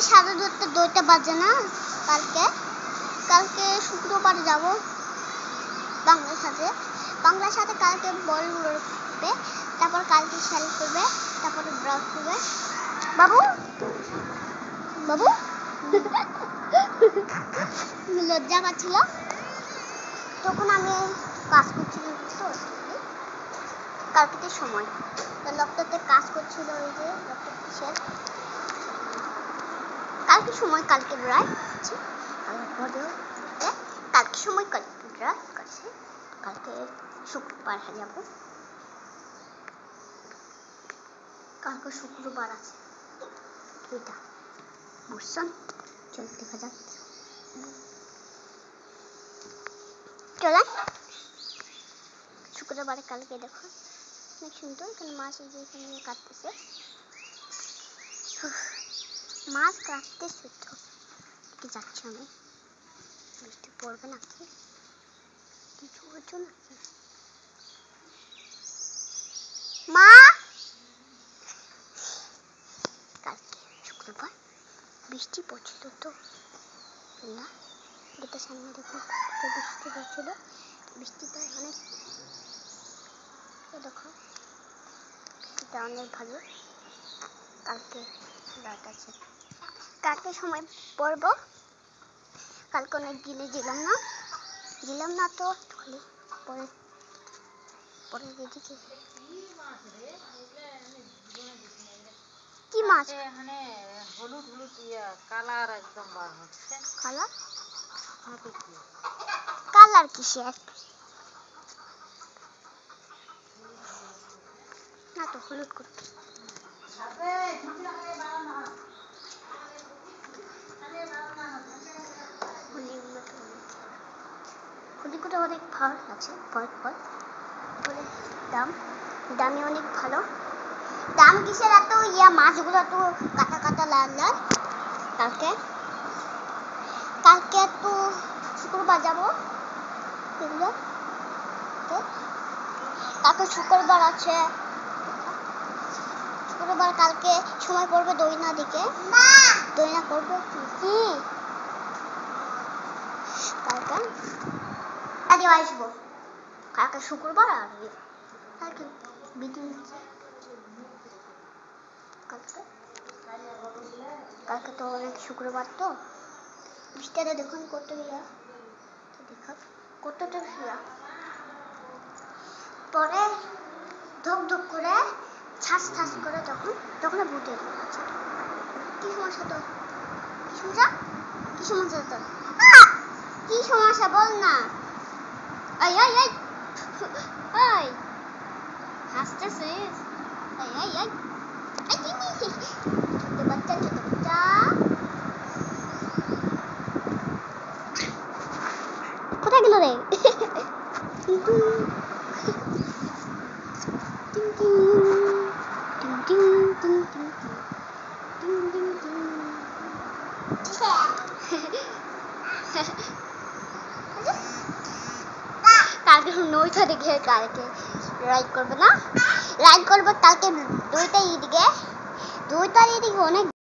সাড়ে 2টা বাজে না। কালকে শুক্রবার যাব বাংলার সাথে কালকে বল উড়বে, তারপর কালকে খেল করবে, তারপরে ব্রাশ করবে। বাবু লজ্জা পাচ্ছিল তখন আমি কাজ করছিলাম তো কালকে সময় ল্যাপটপে কাজ করছিল। ওই যে ল্যাপটপ কিসের কালকে সময় কালকে ড্রাইভ করছি, কালকে সময় কালকে ড্রাইভ করছি, কালকে শুক্রবার যাব। কালকে শুক্রবার আছে 2টা বুঝছেন। চল দেখা যাক, চলেন শুক্রবারে কালকে দেখো অনেক সুন্দর। এখানে মাছ এই যে এখানে কাটতেছে, মাছ কাটতেছে তো কি যাচ্ছে। আমি বৃষ্টি পড়বে নাকি কিছু হচ্ছে নাকি? মা কালকে শুক্রবার বৃষ্টি পড়ছিল তো না, গেটের সামনে দেখুন বৃষ্টি পড়ছিল। বৃষ্টিটা অনেক দেখো, এটা অনেক ভালো। কালকে রাত আছে, কালকে সময় পড়বো। কালকে অনেক গিলাম না তো খালি পরে এদিকে কি মাছ এখানে হলুদ কালার একদম বার হচ্ছে। কালার কিসের না তো হলুদ করতে হলুদগুলো অনেক ভালো লাগছে। ফল বলে দামে অনেক ভালো। দাম কিসের এত মাছগুলো তো কাটা লাল কালকে তো শুক্রবার যাবো এগুলো। কালকে শুক্রবার আছে, শুক্রবার কালকে সময় পড়বে দইনা দিকে। দইনা করবো কি কালকে আগে আসবো। কালকে শুক্রবার আর কালকে বিদিন কালকে তো অনেক শুক্রবার তো বৃষ্টিটা দেখুন কতটা পরে ধক করে ছাস করে তখন বুঝে কি সমস্যা তো কি সমস্যা বল না। এই হাসতেছিস? ছোট বাচ্চা কোথায় গেল রে? কালকে নইটা দিকে কালকে রাইড করবো না, রাইড করবো কালকে 2টার এদিকে অনেক